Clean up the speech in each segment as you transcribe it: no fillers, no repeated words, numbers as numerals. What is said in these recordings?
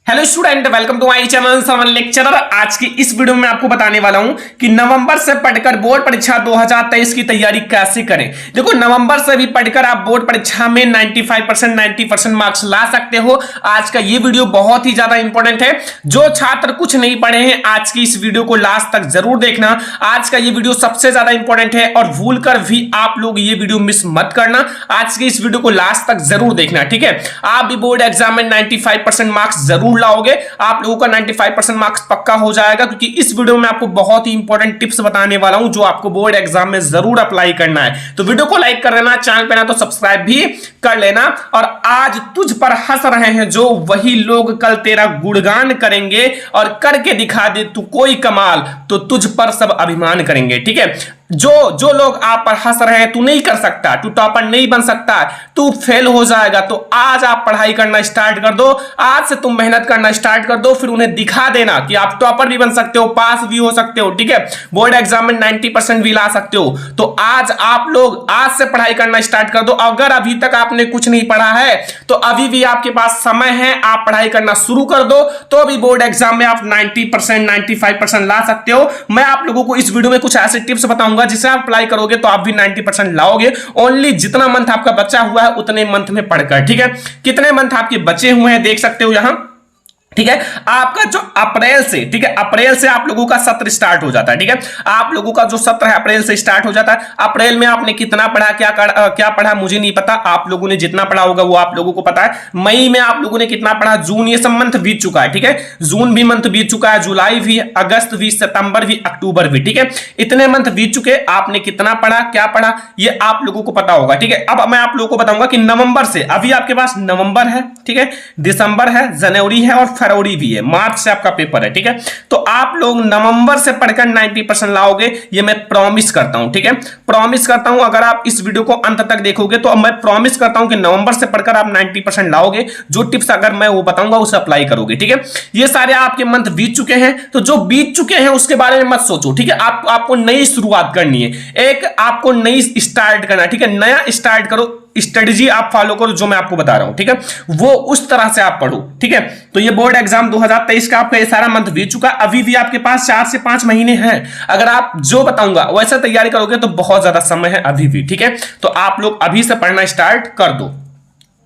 Hello student, welcome to my channel Sarvan lecturer. आज की इस वीडियो में आपको बताने वाला हूं कि नवंबर से पढ़कर बोर्ड परीक्षा 2023 की तैयारी कैसे करें। देखो, नवंबर से भी पढ़कर आप बोर्ड परीक्षा में 90% मार्क्स ला सकते हो। आज का ये वीडियो बहुत ही ज्यादा इंपॉर्टेंट है। जो छात्र कुछ नहीं पढ़े हैं, आज की इस वीडियो को लास्ट तक जरूर देखना। आज का ये वीडियो सबसे ज्यादा इंपॉर्टेंट है और भूल कर भी आप लोग ये वीडियो मिस मत करना। आज की इस वीडियो को लास्ट तक जरूर देखना, ठीक है। आप भी बोर्ड एग्जाम में 95% मार्क्स जरूर लाओगे। आप लोगों का 95% मार्क्स पक्का हो जाएगा, क्योंकि इस वीडियो में आपको बहुत ही इंपॉर्टेंट टिप्स बताने वाला हूं जो आपको बोर्ड एग्जाम में जरूर अप्लाई करना है। तो वीडियो को लाइक कर देना, चैनल पे ना तो सब्सक्राइब भी कर लेना। और आज तुझ पर हंस रहे हैं जो वही लोग कल तेरा गुणगान करेंगे, और करके दिखा दे तू कोई कमाल तो तुझ पर सब अभिमान करेंगे, ठीक है। जो लोग आप पर हंस रहे हैं, तू नहीं कर सकता, तू टॉपर नहीं बन सकता, तू फेल हो जाएगा, तो आज आप पढ़ाई करना स्टार्ट कर दो। आज से तुम मेहनत करना स्टार्ट कर दो, फिर उन्हें दिखा देना कि आप टॉपर भी बन सकते हो, पास भी हो सकते हो, ठीक है। बोर्ड एग्जाम में 90% भी ला सकते हो। तो आज आप लोग आज से पढ़ाई करना स्टार्ट कर दो। अगर अभी तक आपने कुछ नहीं पढ़ा है तो अभी भी आपके पास समय है, आप पढ़ाई करना शुरू कर दो। तो अभी बोर्ड एग्जाम में आप 90% 95% ला सकते हो। मैं आप लोगों को इस वीडियो में कुछ ऐसे टिप्स बताऊंगा जिसे आप अप्लाई करोगे तो आप भी 90% लाओगे। ओनली जितना मंथ आपका बचा हुआ है उतने मंथ में पढ़कर, ठीक है। कितने मंथ आपके बचे हुए हैं देख सकते हो यहां, ठीक है। आपका जो अप्रैल से, ठीक है, अप्रैल से आप लोगों का सत्र स्टार्ट हो जाता है, ठीक है। आप लोगों का जो सत्र है अप्रैल से स्टार्ट हो जाता है। अप्रैल में आपने कितना पढ़ा, क्या पढ़ा मुझे नहीं पता, आप लोगों ने जितना पढ़ा होगा वो आप लोगों को पता है। मई में आप लोगों ने कितना पढ़ा, जून, ये सब मंथ बीत चुका है, ठीक है। जून भी मंथ बीत चुका है, जुलाई भी, अगस्त भी, सितंबर भी, अक्टूबर भी, ठीक है। इतने मंथ बीत चुके, आपने कितना पढ़ा, क्या पढ़ा, ये आप लोगों को पता होगा, ठीक है। अब मैं आप लोगों को बताऊंगा कि नवंबर से, अभी आपके पास नवंबर है, ठीक है, दिसंबर है, जनवरी है और फरवरी भी है, मार्च से आपका पेपर है, ठीक है। तो आप लोग नवंबर से पढ़कर 90% लाओगे, ये मैं प्रॉमिस करता हूं, ठीक है। प्रॉमिस करता हूं, अगर आप इस वीडियो को अंत तक देखोगे तो मैं प्रॉमिस करता हूं कि नवंबर से पढ़कर आप 90% लाओगे। जो टिप्स अगर मैं वो बताऊंगा उसे अप्लाई करोगे, ठीक है। ये सारे आपके मंथ बीत चुके हैं, तो जो बीत चुके हैं उसके बारे में मत सोचो, ठीक है। आपको नई शुरुआत करनी है, एक आपको नई स्टार्ट करना, ठीक है। नया स्टार्ट करो, स्ट्रेटजी आप फॉलो करो जो मैं आपको बता रहा हूं, ठीक है। वो उस तरह से आप पढ़ो, ठीक है। तो ये बोर्ड एग्जाम 2023 का आपका ये सारा मंथ बीत चुका, अभी भी आपके पास 4 से 5 महीने हैं। अगर आप जो बताऊंगा वैसा तैयारी करोगे तो बहुत ज्यादा समय है अभी भी, ठीक है। तो आप लोग अभी से पढ़ना स्टार्ट कर दो।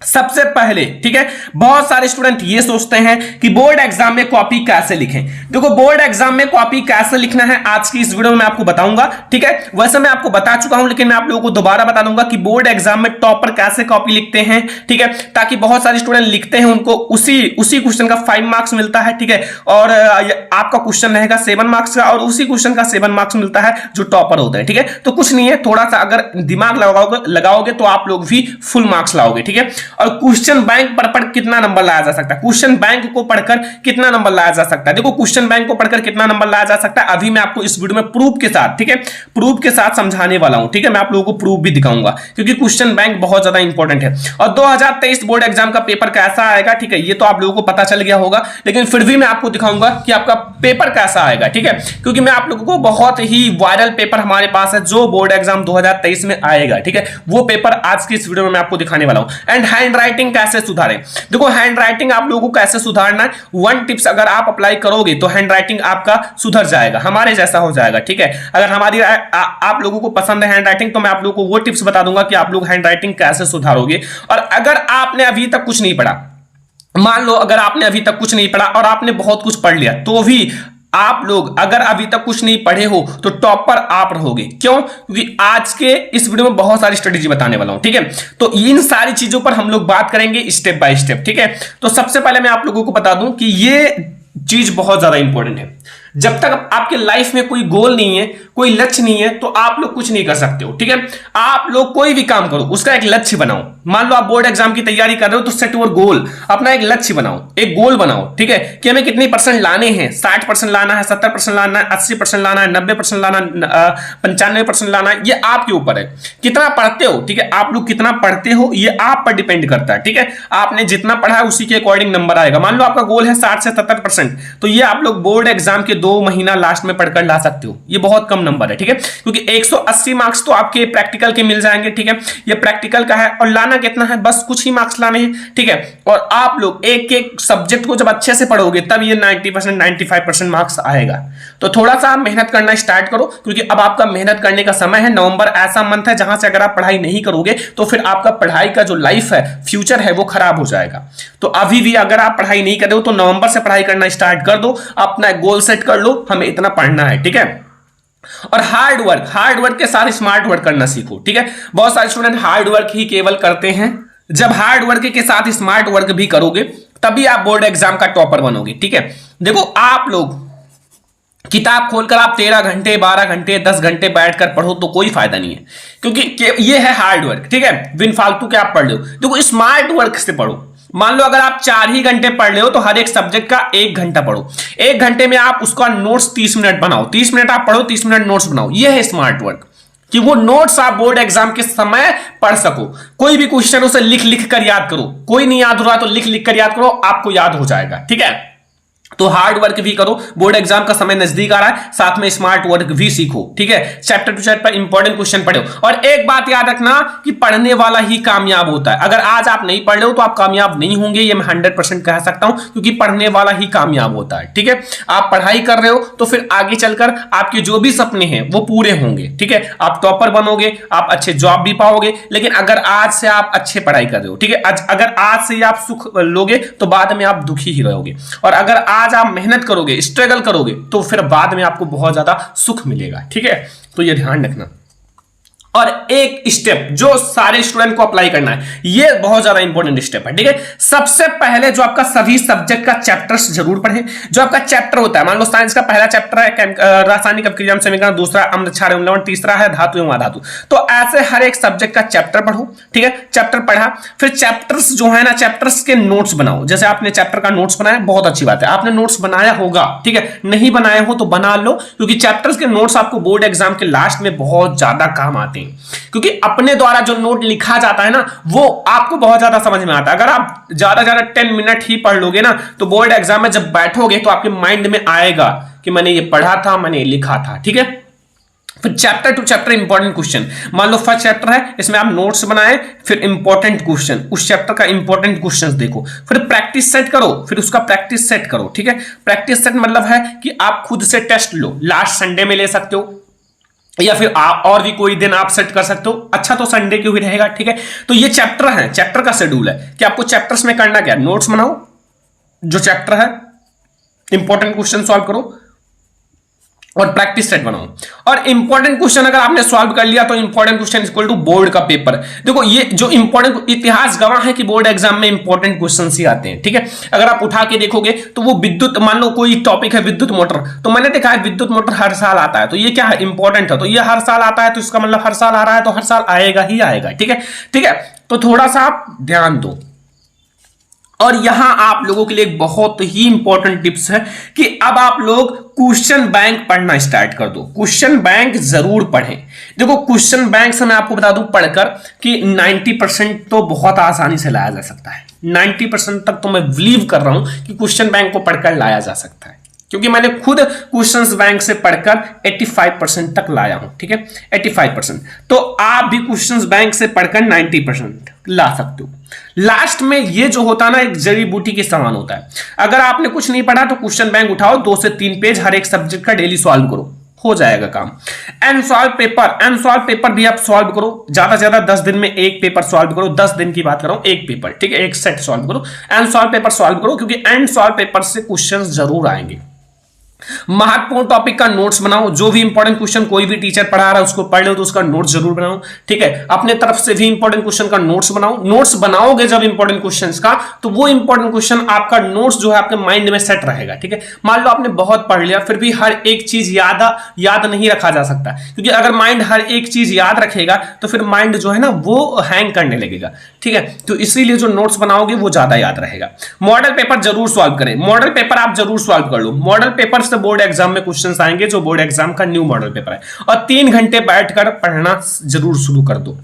सबसे पहले, ठीक है, बहुत सारे स्टूडेंट ये सोचते हैं कि बोर्ड एग्जाम में कॉपी कैसे लिखें। देखो, बोर्ड एग्जाम में कॉपी कैसे लिखना है आज की इस वीडियो में मैं आपको बताऊंगा, ठीक है। वैसे मैं आपको बता चुका हूं, लेकिन मैं आप लोगों को दोबारा बता दूंगा कि बोर्ड एग्जाम में टॉपर कैसे कॉपी लिखते हैं, ठीक है। ताकि बहुत सारे स्टूडेंट लिखते हैं, उनको उसी क्वेश्चन का 5 मार्क्स मिलता है, ठीक है। और आपका क्वेश्चन रहेगा 7 मार्क्स का, और उसी क्वेश्चन का 7 मार्क्स मिलता है जो टॉपर होते हैं, ठीक है। तो कुछ नहीं है, थोड़ा सा अगर दिमाग लगाओगे तो आप लोग भी फुल मार्क्स लाओगे, ठीक है। और क्वेश्चन बैंक पर पढ़ कितना नंबर लाया जा सकता है, क्वेश्चन बैंक को पढ़कर कितना नंबर लाया जा सकता है। देखो, क्वेश्चन बैंक को पढ़कर कितना नंबर लाया जा सकता है अभी मैं आपको इस वीडियो में प्रूफ के साथ, ठीक है, प्रूफ के साथ समझाने वाला हूं, ठीक है। मैं आप लोगों को प्रूफ भी दिखाऊंगा, क्योंकि क्वेश्चन बैंक बहुत ज्यादा इंपॉर्टेंट है। और 2023 बोर्ड एग्जाम का पेपर कैसा आएगा, ठीक है, ये तो आप लोगों को पता चल गया होगा, लेकिन फिर भी मैं आपको दिखाऊंगा कि आपका पेपर कैसा आएगा, ठीक है। क्योंकि मैं आप लोगों को बहुत ही वायरल पेपर हमारे पास है जो बोर्ड एग्जाम 2023 में आएगा, ठीक है। वो पेपर आज की इस वीडियो में मैं आपको दिखाने वाला हूं। एंड हैंड राइटिंग कैसे सुधारें, देखो, हैंड राइटिंग आप लोगों को कैसे सुधारना है, 1 टिप्स अगर आप अप्लाई करोगे तो हैंड राइटिंग आपका सुधर जाएगा, हमारे जैसा हो जाएगा, ठीक है। अगर हमारी आप लोगों को पसंद है हैंड राइटिंग तो मैं आप लोगों को वो टिप्स बता दूंगा कि आप लोग हैंड राइटिंग कैसे सुधारोगे। और अगर आपने अभी तक कुछ नहीं पढ़ा, मान लो अगर आपने अभी तक कुछ नहीं पढ़ा और आपने बहुत कुछ पढ़ लिया, तो भी आप लोग अगर अभी तक कुछ नहीं पढ़े हो तो टॉपर आप रहोगे। क्यों? क्योंकि आज के इस वीडियो में बहुत सारी स्ट्रेटेजी बताने वाला हूं, ठीक है। तो इन सारी चीजों पर हम लोग बात करेंगे स्टेप बाय स्टेप, ठीक है। तो सबसे पहले मैं आप लोगों को बता दूं कि ये चीज बहुत ज्यादा इंपॉर्टेंट है। जब तक आपके लाइफ में कोई गोल नहीं है, कोई लक्ष्य नहीं है, तो आप लोग कुछ नहीं कर सकते हो, ठीक है। आप लोग कोई भी काम करो उसका एक लक्ष्य बनाओ। मान लो आप बोर्ड एग्जाम की तैयारी कर रहे हो तो सेट योर गोल, अपना एक लक्ष्य बनाओ, एक गोल बनाओ, ठीक है, कि हमें कितनी परसेंट लाने हैं, 60% लाना है, 70% लाना है, 80% लाना है, 90% लाना, 95% लाना है, ये आपके ऊपर है। कितना पढ़ते हो, ठीक है, आप लोग कितना पढ़ते हो ये आप पर डिपेंड करता है, ठीक है। आपने जितना पढ़ा है उसी के अकॉर्डिंग नंबर आएगा। मान लो आपका गोल है 60 से 70%, तो ये आप लोग बोर्ड एग्जाम के 2 महीना लास्ट में पढ़कर ला सकते हो, ये बहुत कम नंबर है, ठीक है, क्योंकि 180 मार्क्स तो आपके प्रैक्टिकल के मिल जाएंगे, ठीक है, ये प्रैक्टिकल का है और लाना कितना है, बस कुछ ही मार्क्स लाने हैं, ठीक है। और आप लोग एक एक सब्जेक्ट को जब अच्छे से पढ़ोगे तब ये 90% 95% मार्क्स आएगा। तो थोड़ा सा आप मेहनत करना स्टार्ट करो, क्योंकि अब आपका मेहनत करने का समय है। नवंबर ऐसा मंथ है जहां से अगर आप पढ़ाई नहीं करोगे तो फिर आपका पढ़ाई का जो लाइफ है, फ्यूचर है, वो खराब हो जाएगा। तो अभी भी अगर आप पढ़ाई नहीं कर रहे हो तो नवंबर से पढ़ाई करना स्टार्ट कर दो, अपना गोल सेट कर लो, हमें इतना पढ़ना है, ठीक है। और हार्ड वर्क के साथ स्मार्ट वर्क करना सीखो, ठीक है। बहुत सारे स्टूडेंट हार्ड वर्क ही केवल करते हैं, जब हार्ड वर्क के साथ स्मार्ट वर्क भी करोगे तभी आप बोर्ड एग्जाम का टॉपर बनोगे, ठीक है। देखो, आप लोग किताब खोलकर आप 13 घंटे 12 घंटे 10 घंटे बैठकर पढ़ो तो कोई फायदा नहीं है, क्योंकि ये है हार्ड वर्क, ठीक है, बिन फालतू के आप पढ़ लो। देखो, स्मार्ट वर्क से पढ़ो। मान लो अगर आप 4 ही घंटे पढ़ रहे हो तो हर एक सब्जेक्ट का 1 घंटा पढ़ो। 1 घंटे में आप उसका नोट्स 30 मिनट बनाओ, 30 मिनट आप पढ़ो, 30 मिनट नोट्स बनाओ। यह है स्मार्ट वर्क, कि वो नोट्स आप बोर्ड एग्जाम के समय पढ़ सको। कोई भी क्वेश्चन उसे लिख लिख कर याद करो, कोई नहीं याद हो रहा तो लिख लिख कर याद करो, आपको याद हो जाएगा, ठीक है। तो हार्ड वर्क भी करो, बोर्ड एग्जाम का समय नजदीक आ रहा है, साथ में स्मार्ट वर्क भी सीखो, ठीक है। Chapter two chapter important question पढ़ो। और एक बात याद रखना कि पढ़ने वाला ही कामयाब होता है। अगर आज आप नहीं पढ़ रहे हो तो आप कामयाब नहीं होंगे, ये मैं 100% कह सकता हूं, क्योंकि पढ़ने वाला ही कामयाब होता है, ठीक है। आप पढ़ाई कर रहे हो तो फिर आगे चलकर आपके जो भी सपने हैं वो पूरे होंगे, ठीक है। आप टॉपर बनोगे, आप अच्छे जॉब भी पाओगे। लेकिन अगर आज से आप अच्छे पढ़ाई कर रहे हो, ठीक है, अगर आज से आप सुख लोगे तो बाद में आप दुखी ही रहोगे। और अगर आज आप मेहनत करोगे, स्ट्रगल करोगे, तो फिर बाद में आपको बहुत ज्यादा सुख मिलेगा, ठीक है। तो ये ध्यान रखना। और एक स्टेप जो सारे स्टूडेंट को अप्लाई करना है, ये बहुत ज्यादा इंपॉर्टेंट स्टेप है, ठीक है। सबसे पहले जो आपका सभी सब्जेक्ट का चैप्टर्स जरूर पढ़ें। जो आपका चैप्टर होता है, मान लो साइंस का पहला चैप्टर है रासायनिक अभिक्रिया समीकरण, दूसरा अम्ल क्षार एवं लवण, तीसरा है धातु एवं अधातु। तो ऐसे हर एक सब्जेक्ट का चैप्टर पढ़ो, ठीक है। चैप्टर पढ़ा, फिर चैप्टर्स जो है ना, चैप्टर्स के नोट्स बनाओ। जैसे आपने चैप्टर का नोट्स बनाया, बहुत अच्छी बात है, आपने नोट्स बनाया होगा, ठीक है। नहीं बनाए हो तो बना लो, क्योंकि चैप्टर्स के नोट्स आपको बोर्ड एग्जाम के लास्ट में बहुत ज्यादा काम आते हैं। क्योंकि अपने द्वारा जो नोट लिखा जाता है ना, वो आपको बहुत ज्यादा समझ में आता है। अगर आप ज्यादा 10 मिनट ही पढ़ लोगे ना, तो बोर्ड एग्जाम में जब बैठोगे तो आपके माइंड में आएगा कि मैंने ये पढ़ा था, मैंने ये लिखा था, ठीक है। फिर chapter two chapter important question, मान लो फर्स्ट चैप्टर है, इसमें आप नोट्स बनाए, फिर इंपॉर्टेंट क्वेश्चन, उस चैप्टर का इंपॉर्टेंट क्वेश्चन देखो, फिर प्रैक्टिस सेट करो, फिर उसका प्रैक्टिस सेट करो, ठीक है। प्रैक्टिस सेट मतलब है कि आप खुद से टेस्ट लो, लास्ट संडे में ले सकते हो, या फिर और भी कोई दिन आप सेट कर सकते हो। अच्छा तो संडे क्यों ही रहेगा, ठीक है। तो ये चैप्टर है, चैप्टर का शेड्यूल है कि आपको चैप्टर्स में करना क्या, नोट्स बनाओ, जो चैप्टर है, इंपॉर्टेंट क्वेश्चन सॉल्व करो और प्रैक्टिस सेट बनाओ। और इंपॉर्टेंट क्वेश्चन अगर आपने सॉल्व कर लिया तो important question equal to board का पेपर। देखो, ये जो इंपॉर्टेंट, इतिहास गवाह है कि बोर्ड एग्जाम में इंपॉर्टेंट क्वेश्चंस ही आते हैं, ठीक है। अगर आप उठा के देखोगे तो वो विद्युत, मान लो कोई टॉपिक है विद्युत मोटर, तो मैंने देखा है विद्युत मोटर हर साल आता है, तो ये क्या है, इंपॉर्टेंट है, तो ये हर साल आता है, तो इसका मतलब हर साल आ रहा है, तो हर साल आएगा ही आएगा, ठीक है, ठीक है। तो थोड़ा सा आप ध्यान दो। और यहां आप लोगों के लिए एक बहुत ही इंपॉर्टेंट टिप्स है कि अब आप लोग क्वेश्चन बैंक पढ़ना स्टार्ट कर दो। क्वेश्चन बैंक जरूर पढ़ें। देखो, क्वेश्चन बैंक से मैं आपको बता दूं पढ़कर कि 90% तो बहुत आसानी से लाया जा सकता है। 90% तक तो मैं बिलीव कर रहा हूं कि क्वेश्चन बैंक को पढ़कर लाया जा सकता है, क्योंकि मैंने खुद क्वेश्चंस बैंक से पढ़कर 85% तक लाया हूं, ठीक है, 85%। तो आप भी क्वेश्चंस बैंक से पढ़कर 90% ला सकते हो। लास्ट में ये जो होता है ना, एक जड़ी बूटी के समान होता है। अगर आपने कुछ नहीं पढ़ा तो क्वेश्चन बैंक उठाओ, 2 से 3 पेज हर एक सब्जेक्ट का डेली सॉल्व करो, हो जाएगा काम। एंड सॉल्व पेपर भी आप सॉल्व करो, ज्यादा से ज्यादा 10 दिन में एक पेपर सॉल्व करो। 10 दिन की बात कर रहा हूं, एक पेपर, ठीक है, एक सेट सॉल्व करो। एंड सॉल्व पेपर सॉल्व करो, क्योंकि एंड सॉल्व पेपर से क्वेश्चन जरूर आएंगे। महत्वपूर्ण टॉपिक का नोट्स बनाओ, जो भी इंपॉर्टेंट क्वेश्चन कोई भी टीचर पढ़ा रहा है उसको पढ़ लो तो उसका नोट्स जरूर बनाओ, ठीक है। अपने तरफ से भी इंपॉर्टेंट क्वेश्चन का नोट्स बनाओ। नोट्स बनाओगे जब इंपॉर्टेंट क्वेश्चंस का, तो वो इंपॉर्टेंट क्वेश्चन आपका नोट्स जो है आपके माइंड में सेट रहेगा, ठीक है। मान लो आपने बहुत पढ़ लिया, फिर भी हर एक चीज याद नहीं रखा जा सकता, क्योंकि अगर माइंड हर एक चीज याद रखेगा तो फिर माइंड जो है ना वो हैंग करने लगेगा, ठीक है। तो इसीलिए जो नोट्स बनाओगे वो ज्यादा याद रहेगा। मॉडल पेपर जरूर सॉल्व करें, मॉडल पेपर आप जरूर सॉल्व कर लो। मॉडल पेपर से बोर्ड एग्जाम में क्वेश्चंस आएंगे, जो बोर्ड एग्जाम का न्यू मॉडल पेपर है। और 3 घंटे बैठकर पढ़ना जरूर शुरू कर दो।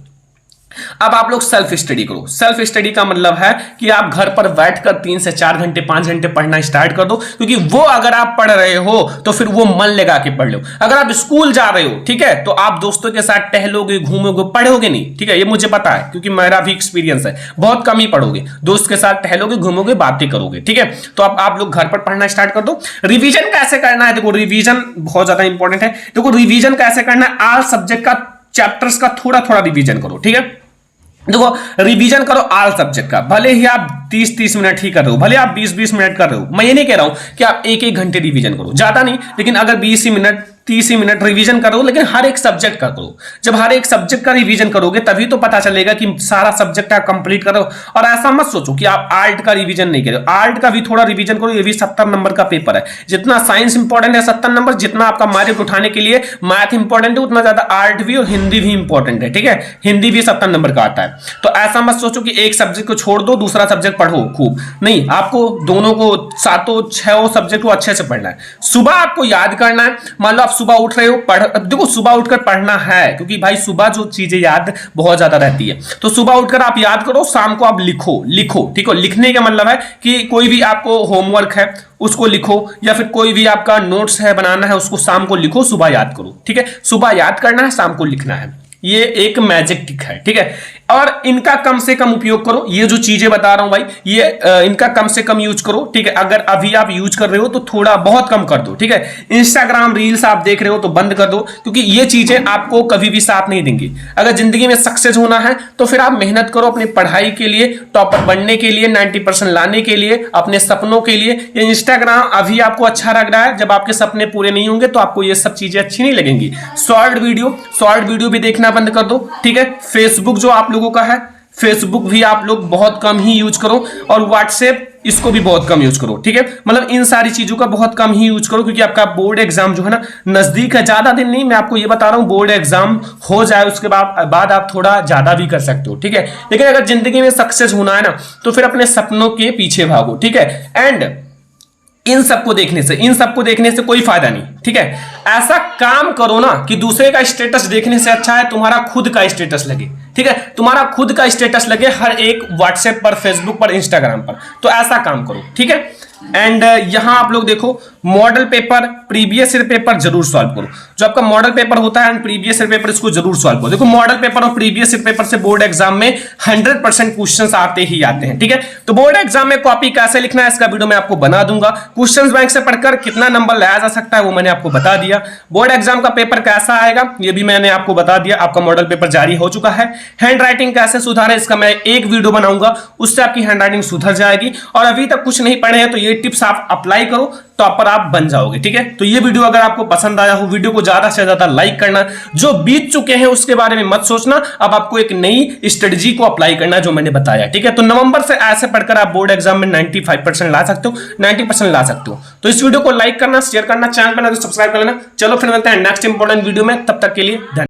अब आप लोग सेल्फ स्टडी करो। सेल्फ स्टडी का मतलब है कि आप घर पर बैठकर 3 से 4 घंटे 5 घंटे पढ़ना स्टार्ट कर दो, क्योंकि वो अगर आप पढ़ रहे हो तो फिर वो मन लगा के पढ़ लो। अगर आप स्कूल जा रहे हो, ठीक है, तो आप दोस्तों के साथ टहलोगे, घूमोगे, पढ़ोगे नहीं, ठीक है, ये मुझे पता है क्योंकि मेरा भी एक्सपीरियंस है। बहुत कम ही पढ़ोगे, दोस्त के साथ टहलोगे, घूमोगे, बातें करोगे, ठीक है। तो अब आप लोग घर पर पढ़ना स्टार्ट कर दो। रिवीजन कैसे करना है, देखो रिवीजन बहुत ज्यादा इंपॉर्टेंट है। देखो रिवीजन कैसे करना है, ऑल सब्जेक्ट का, चैप्टर्स का थोड़ा थोड़ा रिवीजन करो, ठीक है। देखो रिवीजन करो ऑल सब्जेक्ट का, भले ही आप 30-30 मिनट ही कर रहे हो, भले आप 20-20 मिनट कर रहे हो। मैं ये नहीं कह रहा हूं कि आप 1-1 घंटे रिवीजन करो, ज्यादा नहीं, लेकिन अगर 20 ही मिनट 30 ही मिनट रिवीजन करो, लेकिन हर एक सब्जेक्ट का करो। जब हर एक सब्जेक्ट का रिवीजन करोगे तभी तो पता चलेगा कि सारा सब्जेक्ट आप कंप्लीट करो। और ऐसा मत सोचो कि आप आर्ट का रिवीजन नहीं करो, आर्ट का भी थोड़ा रिवीजन करो, ये भी 70 नंबर का पेपर है। जितना साइंस इंपॉर्टेंट है 70 नंबर, जितना आपका मार्क उठाने के लिए मैथ इंपॉर्टेंट है, उतना ज्यादा आर्ट भी और हिंदी भी इंपॉर्टेंट है, ठीक है। हिंदी भी 70 नंबर का आता है। तो ऐसा मत सोचो कि एक सब्जेक्ट को छोड़ दो, दूसरा सब्जेक्ट पढ़ो खूब, नहीं, आपको दोनों को, 7-6 सब्जेक्ट को अच्छे से पढ़ना है। सुबह आपको याद करना है। मान लो आप सुबह उठ रहे हो, देखो सुबह उठकर पढ़ना है, क्योंकि भाई सुबह जो चीजें याद बहुत ज्यादा रहती है, तो सुबह उठकर आप याद करो, शाम को आप लिखो, ठीक है। लिखने का मतलब है कि कोई भी आपको होमवर्क है उसको लिखो, या फिर कोई भी आपका नोट्स है बनाना है उसको शाम को लिखो, सुबह याद करो, ठीक है। सुबह याद करना है, शाम को लिखना है, ये एक मैजिक टिक है, ठीक है। और इनका कम से कम उपयोग करो। ये जो चीजें बता रहा हूं भाई, ये इनका कम से कम यूज करो, ठीक है। अगर अभी आप यूज कर रहे हो तो थोड़ा बहुत कम कर दो, ठीक है। इंस्टाग्राम रील्स आप देख रहे हो तो बंद कर दो, क्योंकि ये चीजें आपको कभी भी साथ नहीं देंगी। अगर जिंदगी में सक्सेस होना है तो फिर आप मेहनत करो अपनी पढ़ाई के लिए, टॉपर बनने के लिए, 90% लाने के लिए, अपने सपनों के लिए। ये इंस्टाग्राम अभी आपको अच्छा लग रहा है, जब आपके सपने पूरे नहीं होंगे तो आपको ये सब चीजें अच्छी नहीं लगेंगी। शॉर्ट वीडियो भी देखना बंद कर दो, ठीक है। फेसबुक जो आप लोगों का है, फेसबुक भी आप लोग बहुत कम ही यूज करो, और व्हाट्सएप इसको भी बहुत कम यूज करो, ठीक है। मतलब इन सारी चीजों का बहुत कम ही यूज करो, क्योंकि आपका बोर्ड एग्जाम जो है ना नजदीक है, ज्यादा दिन नहीं, मैं आपको ये बता रहा हूं, बोर्ड एग्जाम हो जाए उसके बाद आप थोड़ा ज्यादा भी कर सकते हो, ठीक है। लेकिन अगर जिंदगी में सक्सेस होना है ना तो फिर अपने सपनों के पीछे भागो, ठीक है। एंड इन सबको देखने से कोई फायदा नहीं, ठीक है। ऐसा काम करो ना कि दूसरे का स्टेटस देखने से अच्छा है तुम्हारा खुद का स्टेटस लगे, ठीक है। तुम्हारा खुद का स्टेटस लगे हर एक व्हाट्सएप पर, फेसबुक पर, इंस्टाग्राम पर, तो ऐसा काम करो, ठीक है। एंड यहां आप लोग देखो, model paper, previous year paper जरूर सॉल्व करो। जो आपका मॉडल पेपर होता है एंड प्रीवियस ईयर पेपर, इसको जरूर सॉल्व करो। देखो मॉडल पेपर और प्रीवियस ईयर पेपर से बोर्ड एग्जाम में 100% क्वेश्चंस आते ही आते हैं, ठीक है। तो बोर्ड एग्जाम में कॉपी कैसे लिखना है इसका वीडियो मैं आपको बना दूंगा। क्वेश्चंस बैंक से पढ़कर कितना नंबर लाया जा सकता है वो मैंने आपको बता दिया। बोर्ड एग्जाम का पेपर कैसा आएगा ये भी मैंने आपको बता दिया। आपका मॉडल पेपर जारी हो चुका है। हैंड राइटिंग कैसे सुधारे इसका मैं एक वीडियो बनाऊंगा, उससे आपकी हैंड राइटिंग सुधर जाएगी। और अभी तक कुछ नहीं पढ़े हैं तो ये टिप्स आप अप्लाई करो, टॉपर आप बन जाओगे, ठीक है। तो ये वीडियो अगर आपको पसंद आया हो, वीडियो को ज्यादा से ज्यादा लाइक करना। जो बीत चुके हैं उसके बारे में मत सोचना, अब आपको एक नई स्ट्रेटजी को अप्लाई करना जो मैंने बताया, ठीक है। तो नवंबर से ऐसे पढ़कर आप बोर्ड एग्जाम में 95% ला सकते हो, 90% ला सकते हो। तो इस वीडियो को लाइक करना, शेयर करना, चैनल पर सब्सक्राइब कर लेना। चलो फिर मिलते हैं नेक्स्ट इंपॉर्टेंट वीडियो में, तब तक के लिए धन्यवाद।